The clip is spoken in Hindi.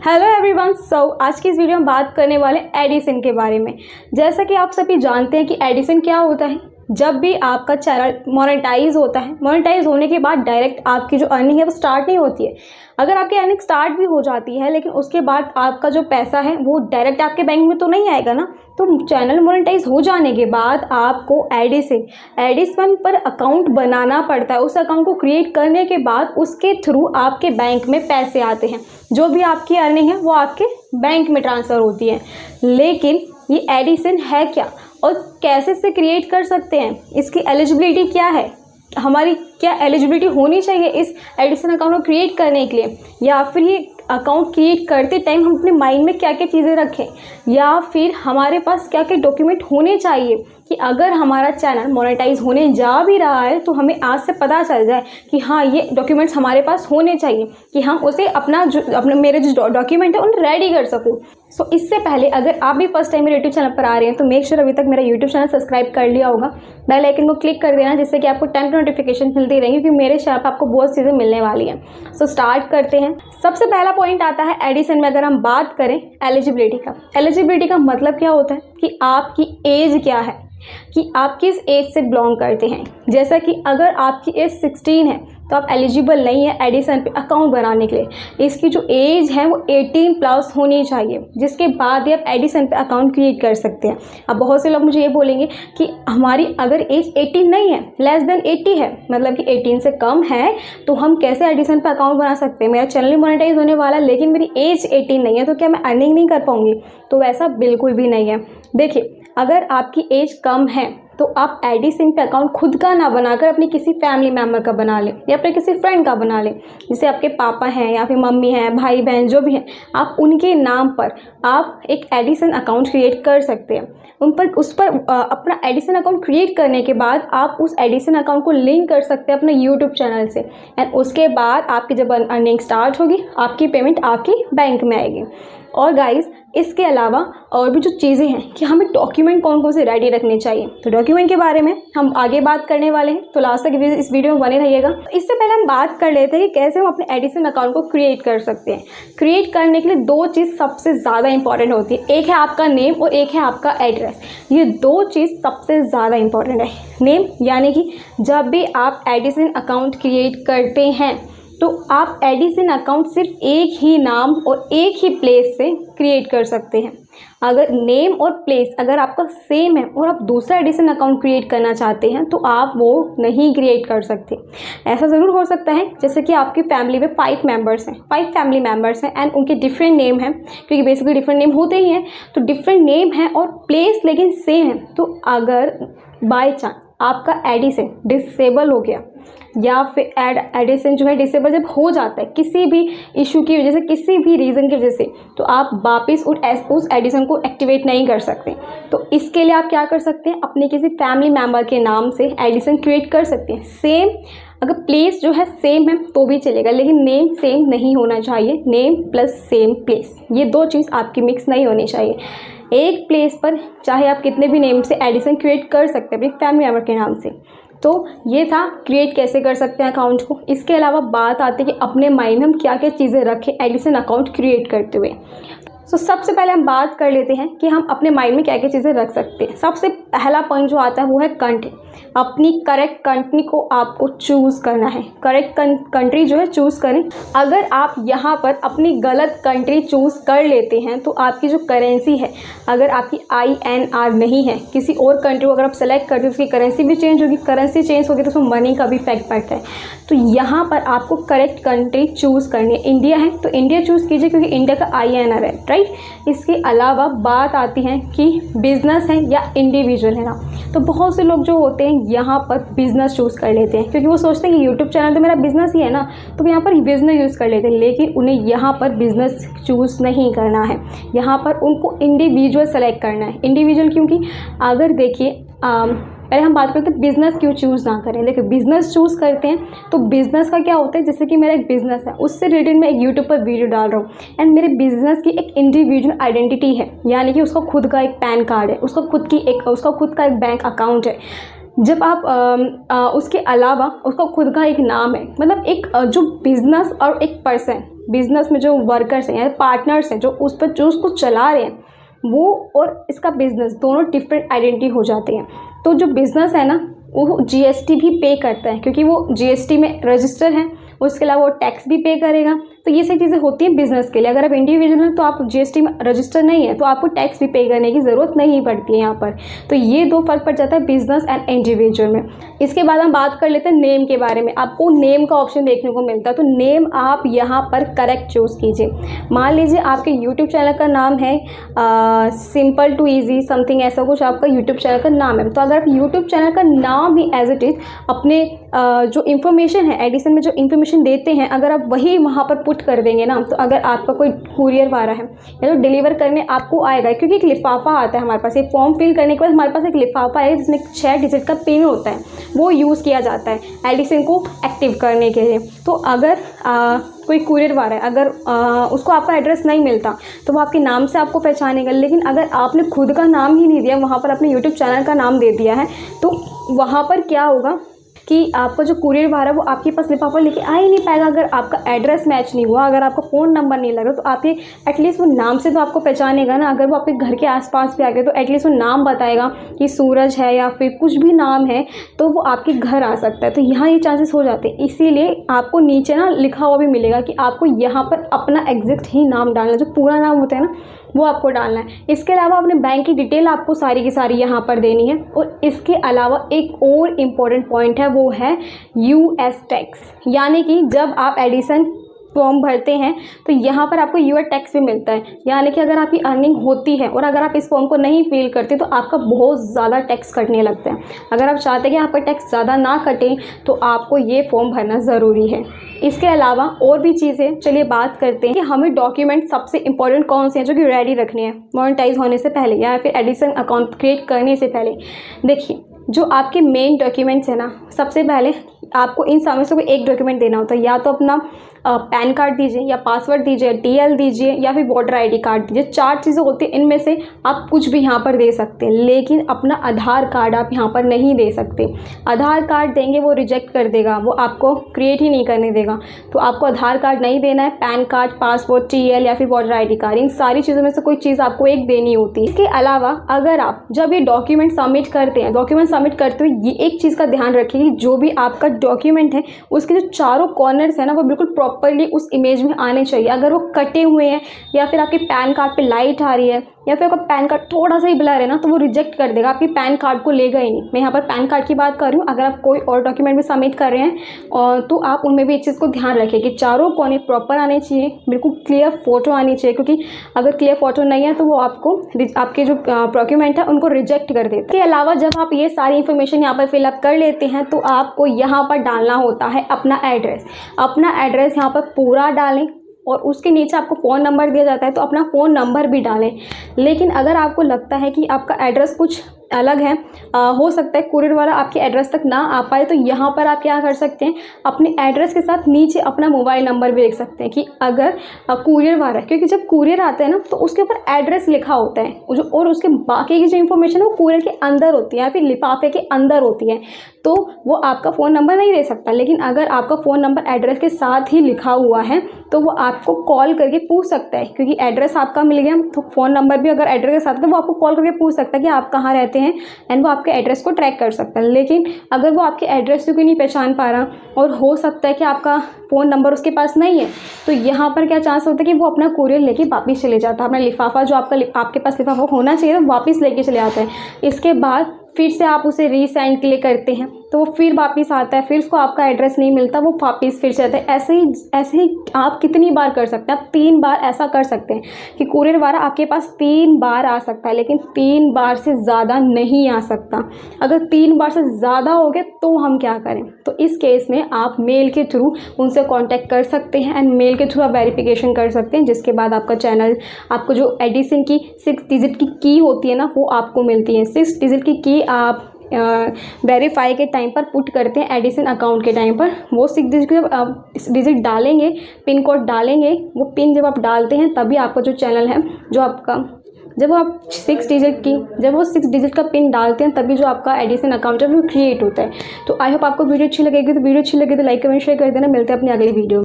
Hello everyone. आज की इस वीडियो में बात करने वाले एडिसन के बारे में। जैसा कि आप सभी जानते हैं कि एडिसन क्या होता है। जब भी आपका चैनल मोनेटाइज होता है, मोनेटाइज होने के बाद डायरेक्ट आपकी जो अर्निंग है वो स्टार्ट नहीं होती है। अगर आपकी अर्निंग स्टार्ट भी हो जाती है लेकिन उसके बाद आपका जो पैसा है वो डायरेक्ट आपके बैंक में तो नहीं आएगा ना। तो चैनल मोनेटाइज हो जाने के बाद आपको एडिसन पर अकाउंट बनाना पड़ता है। उस अकाउंट को क्रिएट करने के बाद उसके थ्रू आपके बैंक में पैसे आते हैं। जो भी आपकी अर्निंग है वो आपके बैंक में ट्रांसफ़र होती है। लेकिन ये एडिसन है क्या और कैसे से क्रिएट कर सकते हैं, इसकी एलिजिबिलिटी क्या है, हमारी क्या एलिजिबिलिटी होनी चाहिए इस एडिसन अकाउंट को क्रिएट करने के लिए, या फिर ये अकाउंट क्रिएट करते टाइम हम अपने माइंड में क्या क्या चीज़ें रखें, या फिर हमारे पास क्या क्या डॉक्यूमेंट होने चाहिए कि अगर हमारा चैनल मोनेटाइज होने जा भी रहा है तो हमें आज से पता चल जाए कि हाँ ये डॉक्यूमेंट्स हमारे पास होने चाहिए कि हम उसे मेरे जो डॉक्यूमेंट है उन्हें रेडी कर सकूँ। सो इससे पहले अगर आप भी फर्स्ट टाइम मेरे यूट्यूब चैनल पर आ रहे हैं तो मेक श्योर अभी तक मेरा यूट्यूब चैनल सब्सक्राइब कर लिया होगा। बेल आइकन को क्लिक कर देना जिससे कि आपको टाइम नोटिफिकेशन मिलती रहेंगी क्योंकि मेरे चैनल पर आपको बहुत चीज़ें मिलने वाली हैं। सो स्टार्ट करते हैं। सबसे पहला पॉइंट आता है एडिसन में अगर हम बात करें एलिजिबिलिटी का। एलिजिबिलिटी का मतलब क्या होता है कि आपकी एज क्या है, कि आप किस एज से बिलोंग करते हैं। जैसा कि अगर आपकी एज 16 है तो आप एलिजिबल नहीं है एडिसन पे अकाउंट बनाने के लिए। इसकी जो एज है वो 18 प्लस होनी चाहिए, जिसके बाद ही आप एडिसन पे अकाउंट क्रिएट कर सकते हैं। अब बहुत से लोग मुझे ये बोलेंगे कि हमारी अगर एज 18 नहीं है, लेस देन 80 है, मतलब कि 18 से कम है, तो हम कैसे एडिसन पे अकाउंट बना सकते हैं। मेरा चैनल मोनेटाइज होने वाला है लेकिन मेरी एज 18 नहीं है तो क्या मैं अर्निंग नहीं कर पाऊँगी? तो वैसा बिल्कुल भी नहीं है। देखिए, अगर आपकी एज कम है तो आप एडिसन पे अकाउंट खुद का ना बनाकर अपनी किसी फैमिली मेम्बर का बना लें या फिर किसी फ्रेंड का बना लें। जैसे आपके पापा हैं या फिर मम्मी हैं, भाई बहन जो भी हैं, आप उनके नाम पर आप एक एडिसन अकाउंट क्रिएट कर सकते हैं। उस पर अपना एडिसन अकाउंट क्रिएट करने के बाद आप उस एडिसन अकाउंट को लिंक कर सकते हैं अपने यूट्यूब चैनल से। एंड उसके बाद आपकी जब अर्निंग स्टार्ट होगी आपकी पेमेंट आपकी बैंक में आएगी। और गाइस, इसके अलावा और भी जो चीज़ें हैं कि हमें डॉक्यूमेंट कौन कौन से रेडी रखने चाहिए, तो डॉक्यूमेंट के बारे में हम आगे बात करने वाले हैं, तो लास्ट तक इस वीडियो में बने रहिएगा। इससे पहले हम बात कर लेते हैं कि कैसे हम अपने एडिसन अकाउंट को क्रिएट कर सकते हैं। क्रिएट करने के लिए दो चीज़ सबसे ज़्यादा इंपॉर्टेंट होती है, एक है आपका नेम और एक है आपका एड्रेस। ये दो चीज़ सबसे ज़्यादा इंपॉर्टेंट है। नेम यानी कि जब भी आप एडिसन अकाउंट क्रिएट करते हैं तो आप एडिसन अकाउंट सिर्फ एक ही नाम और एक ही प्लेस से क्रिएट कर सकते हैं। अगर नेम और प्लेस अगर आपका सेम है और आप दूसरा एडिसन अकाउंट क्रिएट करना चाहते हैं तो आप वो नहीं क्रिएट कर सकते। ऐसा ज़रूर हो सकता है जैसे कि आपकी फैमिली में 5 मेंबर्स हैं, 5 फैमिली मेंबर्स हैं एंड उनके डिफरेंट नेम हैं, क्योंकि बेसिकली डिफरेंट नेम होते ही हैं, तो डिफरेंट नेम है और प्लेस लेकिन सेम है। तो अगर बाय चांस आपका एडिसन डिसेबल हो गया या फिर एडिसन जो है डिसेबल जब हो जाता है किसी भी इशू की वजह से, किसी भी रीज़न की वजह से, तो आप वापस उस एडिसन को एक्टिवेट नहीं कर सकते। तो इसके लिए आप क्या कर सकते हैं, अपने किसी फैमिली मेम्बर के नाम से एडिसन क्रिएट कर सकते हैं। सेम अगर प्लेस जो है सेम है तो भी चलेगा लेकिन नेम सेम नहीं होना चाहिए। नेम प्लस सेम प्लेस, ये दो चीज़ आपकी मिक्स नहीं होनी चाहिए। एक प्लेस पर चाहे आप कितने भी नेम से एडिसन क्रिएट कर सकते हैं अपनी फैमिली मेम्बर के नाम से। तो ये था क्रिएट कैसे कर सकते हैं अकाउंट को। इसके अलावा बात आती है कि अपने माइंड में हम क्या क्या चीज़ें रखें एडिसन अकाउंट क्रिएट करते हुए। तो सबसे पहले हम बात कर लेते हैं कि हम अपने माइंड में क्या क्या चीज़ें रख सकते हैं। सबसे पहला पॉइंट जो आता है वो है कंट्री। अपनी करेक्ट कंट्री को आपको चूज़ करना है। करेक्ट कंट्री जो है चूज़ करें। अगर आप यहाँ पर अपनी गलत कंट्री चूज़ कर लेते हैं तो आपकी जो करेंसी है, अगर आपकी INR नहीं है, किसी और कंट्री को अगर आप सेलेक्ट करते हैं उसकी करेंसी भी चेंज होगी। करेंसी चेंज होगी तो उसमें मनी का भी इफेक्ट पड़ता है। तो यहाँ पर आपको करेक्ट कंट्री चूज़ करनी है। इंडिया है तो इंडिया चूज़ कीजिए क्योंकि इंडिया का INR है, राइट। इसके अलावा बात आती है कि बिजनेस है या इंडिविजुअल है ना। तो बहुत से लोग जो होते हैं यहाँ पर बिजनेस चूज़ कर लेते हैं क्योंकि वो सोचते हैं कि यूट्यूब चैनल तो मेरा बिजनेस ही है ना, तो यहाँ पर बिजनेस यूज़ कर लेते हैं। लेकिन उन्हें यहाँ पर बिजनेस चूज़ नहीं करना है, यहाँ पर उनको इंडिविजुअल सेलेक्ट करना है। इंडिविजुअल क्योंकि अगर देखिए पहले हम बात करते हैं बिज़नेस क्यों चूज़ ना करें। देखिए, बिज़नेस चूज़ करते हैं तो बिज़नेस का क्या होता है, जैसे कि मेरा एक बिज़नेस है, उससे रिलेटेड मैं एक यूट्यूब पर वीडियो डाल रहा हूँ एंड मेरे बिज़नेस की एक इंडिविजुअल आइडेंटिटी है, यानी कि उसका खुद का एक पैन कार्ड है, उसका खुद का एक बैंक अकाउंट है। जब आप उसके अलावा उसका खुद का एक नाम है, मतलब एक जो बिज़नेस और एक पर्सन, बिज़नेस में जो वर्कर्स हैं या पार्टनर्स हैं जो उस पर जो उसको चला रहे हैं, वो और इसका बिज़नेस दोनों डिफरेंट आइडेंटिटी हो जाते हैं। तो जो बिज़नेस है ना वो जीएसटी भी पे करता है क्योंकि वो जीएसटी में रजिस्टर है, उसके अलावा वो टैक्स भी पे करेगा। तो ये सही चीज़ें होती हैं बिज़नेस के लिए। अगर आप इंडिविजुअल हैं तो आप जीएसटी में रजिस्टर नहीं है तो आपको टैक्स भी पे करने की ज़रूरत नहीं पड़ती है यहाँ पर। तो ये दो फर्क पड़ जाता है बिज़नेस एंड इंडिविजुअल में। इसके बाद हम बात कर लेते हैं नेम के बारे में। आपको नेम का ऑप्शन देखने को मिलता है, तो नेम आप यहाँ पर करेक्ट चूज़ कीजिए। मान लीजिए आपके यूट्यूब चैनल का नाम है सिंपल टू ईजी समथिंग, ऐसा कुछ आपका यूट्यूब चैनल का नाम है। तो अगर आप यूट्यूब चैनल का नाम भी एज इट इज़ अपने जो इन्फॉर्मेशन है एडिसन में जो इन्फॉर्मेशन देते हैं, अगर आप वही वहाँ पर पुट कर देंगे ना, तो अगर आपका कोई कुरियर वाला है या तो डिलीवर करने आपको आएगा, क्योंकि एक लिफाफा आता है हमारे पास। एक फॉर्म फिल करने के बाद हमारे पास एक लिफाफा है जिसमें 6 डिजिट का पिन होता है, वो यूज़ किया जाता है एडिसन को एक्टिव करने के लिए। तो अगर कोई कुरियर वाला है, अगर उसको आपका एड्रेस नहीं मिलता तो वो आपके नाम से आपको पहचानेगा। लेकिन अगर आपने खुद का नाम ही नहीं दिया, वहाँ पर अपने यूट्यूब चैनल का नाम दे दिया है, तो वहाँ पर क्या होगा कि आपका जो कुरियर वाला है वो आपके पास लिफाफा लेके आ ही नहीं पाएगा। अगर आपका एड्रेस मैच नहीं हुआ, अगर आपका फ़ोन नंबर नहीं लगा, तो आपके एटलीस्ट वो नाम से तो आपको पहचानेगा ना। अगर वो आपके घर के आसपास भी आ गए तो एटलीस्ट वो नाम बताएगा कि सूरज है या फिर कुछ भी नाम है, तो वो आपके घर आ सकता है। तो यहाँ ये चांसेस हो जाते हैं। इसीलिए आपको नीचे ना लिखा हुआ भी मिलेगा कि आपको यहाँ पर अपना एग्जैक्ट ही नाम डालना, जो पूरा नाम होता है ना वो आपको डालना है। इसके अलावा अपने बैंक की डिटेल आपको सारी की सारी यहाँ पर देनी है। और इसके अलावा एक और इम्पॉर्टेंट पॉइंट है, वो है यूएस टैक्स। यानी कि जब आप एडिसन फॉर्म भरते हैं तो यहाँ पर आपको यूएस टैक्स भी मिलता है। यानी कि अगर आपकी अर्निंग होती है और अगर आप इस फॉर्म को नहीं फिल करते तो आपका बहुत ज़्यादा टैक्स कटने लगता है। अगर आप चाहते हैं कि आपका टैक्स ज़्यादा ना कटे तो आपको ये फॉर्म भरना ज़रूरी है। इसके अलावा और भी चीज़ें, चलिए बात करते हैं कि हमें डॉक्यूमेंट सबसे इंपॉर्टेंट कौन से हैं जो कि रेडी रखने हैं मोनेटाइज होने से पहले या फिर एडिसन अकाउंट क्रिएट करने से पहले। देखिए, जो आपके मेन डॉक्यूमेंट्स हैं ना, सबसे पहले आपको इन सामने से कोई एक डॉक्यूमेंट देना होता है। या तो अपना पैन कार्ड दीजिए, या पासवर्ड दीजिए, टीएल दीजिए, या फिर वोटर आईडी कार्ड दीजिए। 4 चीज़ें होती हैं, इनमें से आप कुछ भी यहाँ पर दे सकते हैं। लेकिन अपना आधार कार्ड आप यहाँ पर नहीं दे सकते। आधार कार्ड देंगे वो रिजेक्ट कर देगा, वो आपको क्रिएट ही नहीं करने देगा। तो आपको आधार कार्ड नहीं देना है। पैन कार्ड, पासपोर्ट, टीएल या फिर वोटर आईडी कार्ड, इन सारी चीज़ों में से कोई चीज़ आपको एक देनी होती है। इसके अलावा अगर आप जब ये डॉक्यूमेंट सबमिट करते हैं, डॉक्यूमेंट सबमिट करते हुए ये एक चीज़ का ध्यान रखिए कि जो भी आपका डॉक्यूमेंट है उसके जो चारों कॉर्नर्स है ना, वो बिल्कुल प्रॉपरली उस इमेज में आने चाहिए। अगर वो कटे हुए हैं या फिर आपके पैन कार्ड पे लाइट आ रही है या फिर आपका पैन कार्ड थोड़ा सा ही ब्लर है ना, तो वो रिजेक्ट कर देगा, आपके पैन कार्ड को लेगा ही नहीं। मैं यहाँ पर पैन कार्ड की बात कर रही हूँ। अगर आप कोई और डॉक्यूमेंट भी सबमिट कर रहे हैं और तो आप उनमें भी इस चीज़ को ध्यान रखें कि चारों कोने प्रॉपर आने चाहिए, बिल्कुल क्लियर फोटो आनी चाहिए। क्योंकि अगर क्लियर फोटो नहीं है तो वो आपको आपके जो डॉक्यूमेंट है उनको रिजेक्ट कर देते हैं। इसके अलावा जब आप ये सारी इन्फॉर्मेशन यहाँ पर फिलअप कर लेते हैं तो आपको यहाँ पर डालना होता है अपना एड्रेस। अपना एड्रेस यहाँ पर पूरा डालें और उसके नीचे आपको फ़ोन नंबर दिया जाता है तो अपना फ़ोन नंबर भी डालें। लेकिन अगर आपको लगता है कि आपका एड्रेस कुछ अलग है, हो सकता है कुरियर वाला आपके एड्रेस तक ना आ पाए, तो यहाँ पर आप क्या कर सकते हैं, अपने एड्रेस के साथ नीचे अपना मोबाइल नंबर भी लिख सकते हैं कि अगर कुरियर वाला है, क्योंकि जब कुरियर आता है ना तो उसके ऊपर एड्रेस लिखा होता है जो, और उसके बाकी की जो इन्फॉर्मेशन है वो कुरियर के अंदर होती है या फिर लिफाफे के अंदर होती है, तो वो आपका फ़ोन नंबर नहीं दे सकता। लेकिन अगर आपका फ़ोन नंबर एड्रेस के साथ ही लिखा हुआ है तो वो आपको कॉल करके पूछ सकता है, क्योंकि एड्रेस आपका मिल गया तो फ़ोन नंबर भी अगर एड्रेस के साथ है तो वो आपको कॉल करके पूछ सकता है कि आप कहाँ रहते हैं, एंड वो आपके एड्रेस को ट्रैक कर सकता है। लेकिन अगर वो आपके एड्रेस को नहीं पहचान पा रहा और हो सकता है कि आपका फ़ोन नंबर उसके पास नहीं है, तो यहाँ पर क्या चांस होता है कि वो अपना कुरियर लेके वापस चले जाता है। अपना लिफाफा जो आपके पास लिफाफा होना चाहिए तो वापस लेके चले आता है। इसके बाद फिर से आप उसे रीसेंड के लिए करते हैं तो वो फिर वापस आता है, फिर उसको आपका एड्रेस नहीं मिलता, वो वापस फिर से आता है। ऐसे ही आप कितनी बार कर सकते हैं, आप 3 बार ऐसा कर सकते हैं कि कुरियर वाला आपके पास 3 बार आ सकता है, लेकिन 3 बार से ज़्यादा नहीं आ सकता। अगर 3 बार से ज़्यादा हो गए तो हम क्या करें, तो इस केस में आप मेल के थ्रू उनसे कॉन्टैक्ट कर सकते हैं एंड मेल के थ्रू आप वेरिफिकेशन कर सकते हैं, जिसके बाद आपका चैनल, आपको जो एडिसन की 6 डिजिट की की होती है ना वो आपको मिलती है। 6 डिजिट की की आप वेरीफाई के टाइम पर पुट करते हैं एडिसन अकाउंट के टाइम पर। वो 6 डिजिट जब डिजिट डालेंगे, पिन कोड डालेंगे, वो पिन जब आप डालते हैं तभी आपका जो चैनल है, जो आपका जब आप 6 डिजिट का पिन डालते हैं तभी जो आपका एडिसन अकाउंट है वो क्रिएट होता है। तो आई होप आपको वीडियो अच्छी लगेगी, तो लाइक कमेंट शेयर कर देना। मिलते हैं अपनी अगली वीडियो में।